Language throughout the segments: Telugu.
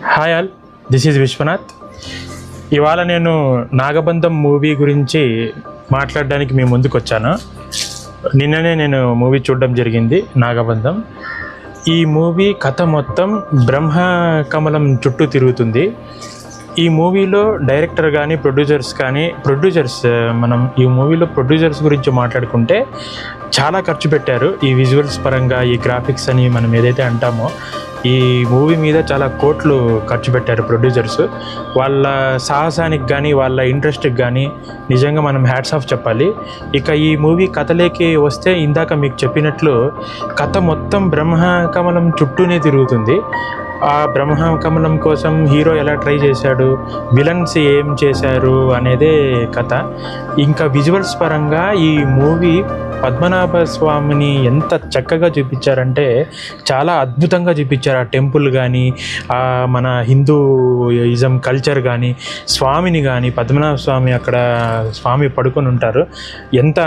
Hi all, this is Vishwanath. ఇవాళ నేను నాగబంధం మూవీ గురించి మాట్లాడడానికి మీ ముందుకు వచ్చాను. నిన్ననే నేను మూవీ చూడడం జరిగింది, నాగబంధం. ఈ మూవీ కథ మొత్తం బ్రహ్మకమలం చుట్టూ తిరుగుతుంది. ఈ మూవీలో డైరెక్టర్ కానీ ప్రొడ్యూసర్స్ మనం ఈ మూవీలో ప్రొడ్యూసర్స్ గురించి మాట్లాడుకుంటే చాలా ఖర్చు పెట్టారు. ఈ విజువల్స్ పరంగా, ఈ గ్రాఫిక్స్ అని మనం ఏదైతే అంటామో, ఈ మూవీ మీద చాలా కోట్లు ఖర్చు పెట్టారు ప్రొడ్యూసర్స్. వాళ్ళ సాహసానికి కానీ వాళ్ళ ఇంట్రెస్ట్కి కానీ నిజంగా మనం హ్యాట్స్ ఆఫ్ చెప్పాలి. ఇక ఈ మూవీ కథలోకి వస్తే, ఇందాక మీకు చెప్పినట్లు కథ మొత్తం బ్రహ్మకమలం చుట్టూనే తిరుగుతుంది. ఆ బ్రహ్మకమలం కోసం హీరో ఎలా ట్రై చేశాడు, విలన్స్ ఏం చేశారు అనేదే కథ. ఇంకా విజువల్స్ పరంగా ఈ మూవీ పద్మనాభ స్వామిని ఎంత చక్కగా చూపించారంటే చాలా అద్భుతంగా చూపించారు. ఆ టెంపుల్ కానీ, మన హిందూయిజం కల్చర్ కానీ, స్వామిని కానీ, పద్మనాభ స్వామి అక్కడ స్వామి పడుకొని ఉంటారు, ఎంత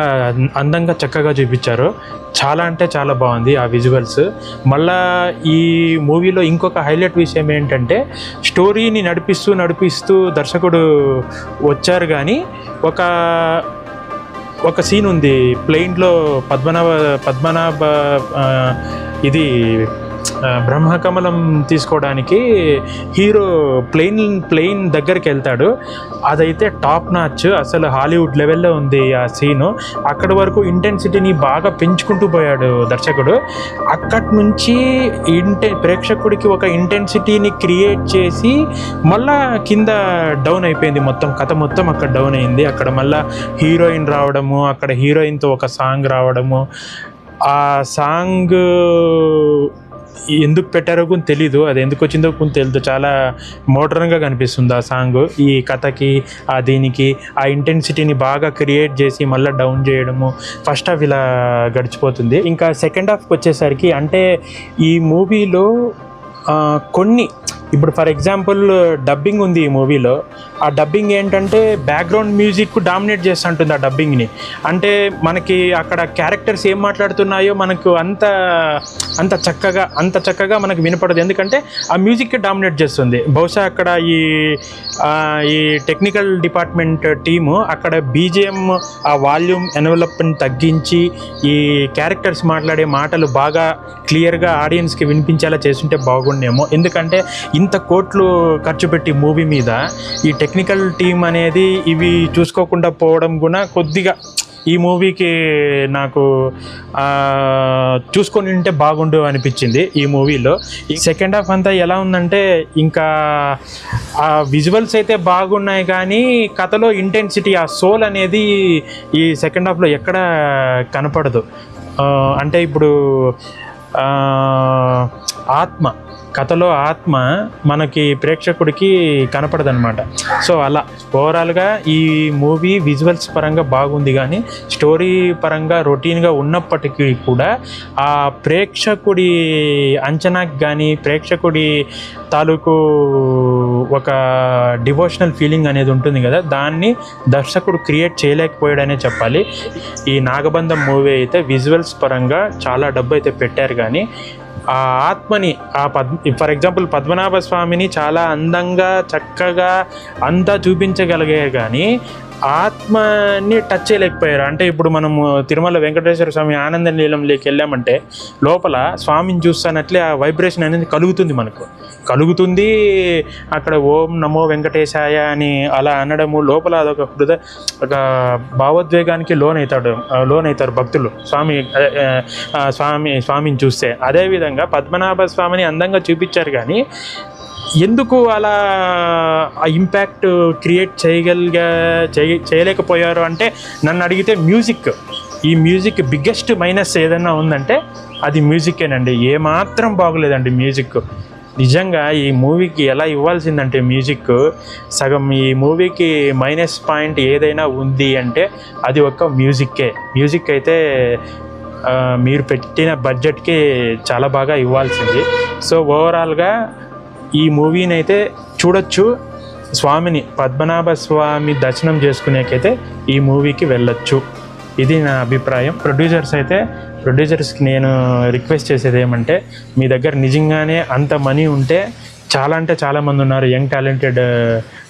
అందంగా చక్కగా చూపించారో. చాలా అంటే చాలా బాగుంది ఆ విజువల్స్. మళ్ళా ఈ మూవీలో ఇంకొక హైలైట్ విషయం ఏంటంటే, స్టోరీని నడిపిస్తూ దర్శకుడు వచ్చారు కానీ ఒక సీన్ ఉంది ప్లెయిన్లో పద్మనాభ ఇది బ్రహ్మకమలం తీసుకోవడానికి హీరో ప్లెయిన్ దగ్గరికి వెళ్తాడు. అదైతే టాప్ నాచ్, అసలు హాలీవుడ్ లెవెల్లో ఉంది ఆ సీను. అక్కడి వరకు ఇంటెన్సిటీని బాగా పెంచుకుంటూ పోయాడు దర్శకుడు. అక్కడి నుంచి ప్రేక్షకుడికి ఒక ఇంటెన్సిటీని క్రియేట్ చేసి మళ్ళా కింద డౌన్ అయిపోయింది. మొత్తం కథ మొత్తం అక్కడ డౌన్ అయింది. అక్కడ మళ్ళా హీరోయిన్ రావడము, అక్కడ హీరోయిన్తో ఒక సాంగ్ రావడము. ఆ సాంగ్ ఎందుకు పెట్టారో కూడా తెలీదు, అది ఎందుకు వచ్చిందో కూడా తెలియదు. చాలా మోడర్న్గా కనిపిస్తుంది ఆ సాంగ్. ఈ కథకి దీనికి ఆ ఇంటెన్సిటీని బాగా క్రియేట్ చేసి మళ్ళీ డౌన్ చేయడము, ఫస్ట్ హాఫ్ ఇలా గడిచిపోతుంది. ఇంకా సెకండ్ హాఫ్కి వచ్చేసరికి, అంటే ఈ మూవీలో కొన్ని, ఇప్పుడు ఫర్ ఎగ్జాంపుల్ డబ్బింగ్ ఉంది ఈ మూవీలో. ఆ డబ్బింగ్ ఏంటంటే బ్యాక్గ్రౌండ్ మ్యూజిక్ డామినేట్ చేస్తుంటుంది ఆ డబ్బింగ్ని. అంటే మనకి అక్కడ క్యారెక్టర్స్ ఏం మాట్లాడుతున్నాయో మనకు అంత చక్కగా మనకు వినపడదు, ఎందుకంటే ఆ మ్యూజిక్ డామినేట్ చేస్తుంది. బహుశా అక్కడ ఈ టెక్నికల్ డిపార్ట్మెంట్ టీము అక్కడ బీజిఎం ఆ వాల్యూమ్ ఎన్వలప్ని తగ్గించి ఈ క్యారెక్టర్స్ మాట్లాడే మాటలు బాగా క్లియర్గా ఆడియన్స్కి వినిపించేలా చేస్తుంటే బాగుండేమో. ఎందుకంటే ఇంత కోట్లు ఖర్చు పెట్టి మూవీ మీద ఈ టెక్నికల్ టీం అనేది ఇవి చూసుకోకుండా పోవడం కూడా కొద్దిగా ఈ మూవీకి నాకు చూసుకొని ఉంటే బాగుండు అనిపించింది ఈ మూవీలో. ఈ సెకండ్ హాఫ్ అంతా ఎలా ఉందంటే, ఇంకా ఆ విజువల్స్ అయితే బాగున్నాయి కానీ కథలో ఇంటెన్సిటీ, ఆ సోల్ అనేది ఈ సెకండ్ హాఫ్లో ఎక్కడ కనపడదు. అంటే ఇప్పుడు కథలో ఆత్మ మనకి ప్రేక్షకుడికి కనపడదనమాట. సో అలా ఓవరాల్గా ఈ మూవీ విజువల్స్ పరంగా బాగుంది కానీ స్టోరీ పరంగా రొటీన్గా ఉన్నప్పటికీ కూడా ఆ ప్రేక్షకుడి అంచనాకి కానీ, ప్రేక్షకుడి తాలూకు ఒక డివోషనల్ ఫీలింగ్ అనేది ఉంటుంది కదా, దాన్ని దర్శకుడు క్రియేట్ చేయలేకపోయాడనే చెప్పాలి. ఈ నాగబంధం మూవీ అయితే విజువల్స్ పరంగా చాలా డబ్బు అయితే పెట్టారు కానీ ఆ ఆత్మని, ఫర్ ఎగ్జాంపుల్ పద్మనాభ స్వామిని చాలా అందంగా చక్కగా అంతా చూపించగలిగారు కానీ ఆత్మని టచ్ చేయలేకపోయారు. అంటే ఇప్పుడు మనము తిరుమల వెంకటేశ్వర స్వామి ఆనంద నీలంలోకి వెళ్ళామంటే లోపల స్వామిని చూస్తున్నట్లే ఆ వైబ్రేషన్ అనేది కలుగుతుంది. అక్కడ ఓం నమో వెంకటేశాయ అని అలా అనడము, లోపల అదొక ఒక భావోద్వేగానికి లోనవుతారు భక్తులు స్వామిని చూస్తే. అదేవిధంగా పద్మనాభ స్వామిని అందంగా చూపించారు కానీ ఎందుకు అలా ఆ ఇంపాక్ట్ క్రియేట్ చేయలేకపోయారు అంటే, నన్ను అడిగితే ఈ మ్యూజిక్ బిగ్గెస్ట్ మైనస్ ఏదన్నా ఉందంటే అది మ్యూజిక్కేనండి. ఏమాత్రం బాగోలేదండి మ్యూజిక్. నిజంగా ఈ మూవీకి ఎలా ఇవ్వాల్సిందంటే సగం ఈ మూవీకి మైనస్ పాయింట్ ఏదైనా ఉంది అంటే అది ఒక మ్యూజిక్ అయితే మీరు పెట్టిన బడ్జెట్కి చాలా బాగా ఇవ్వాల్సింది. సో ఓవరాల్గా ఈ మూవీని అయితే చూడొచ్చు. పద్మనాభ స్వామి దర్శనం చేసుకునేకైతే ఈ మూవీకి వెళ్ళొచ్చు. ఇది నా అభిప్రాయం. ప్రొడ్యూసర్స్కి నేను రిక్వెస్ట్ చేసేది ఏమంటే, మీ దగ్గర నిజంగానే అంత మనీ ఉంటే చాలా అంటే చాలామంది ఉన్నారు యంగ్ టాలెంటెడ్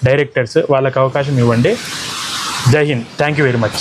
డైరెక్టర్స్, వాళ్ళకి అవకాశం ఇవ్వండి. జై Hind, thank you very much.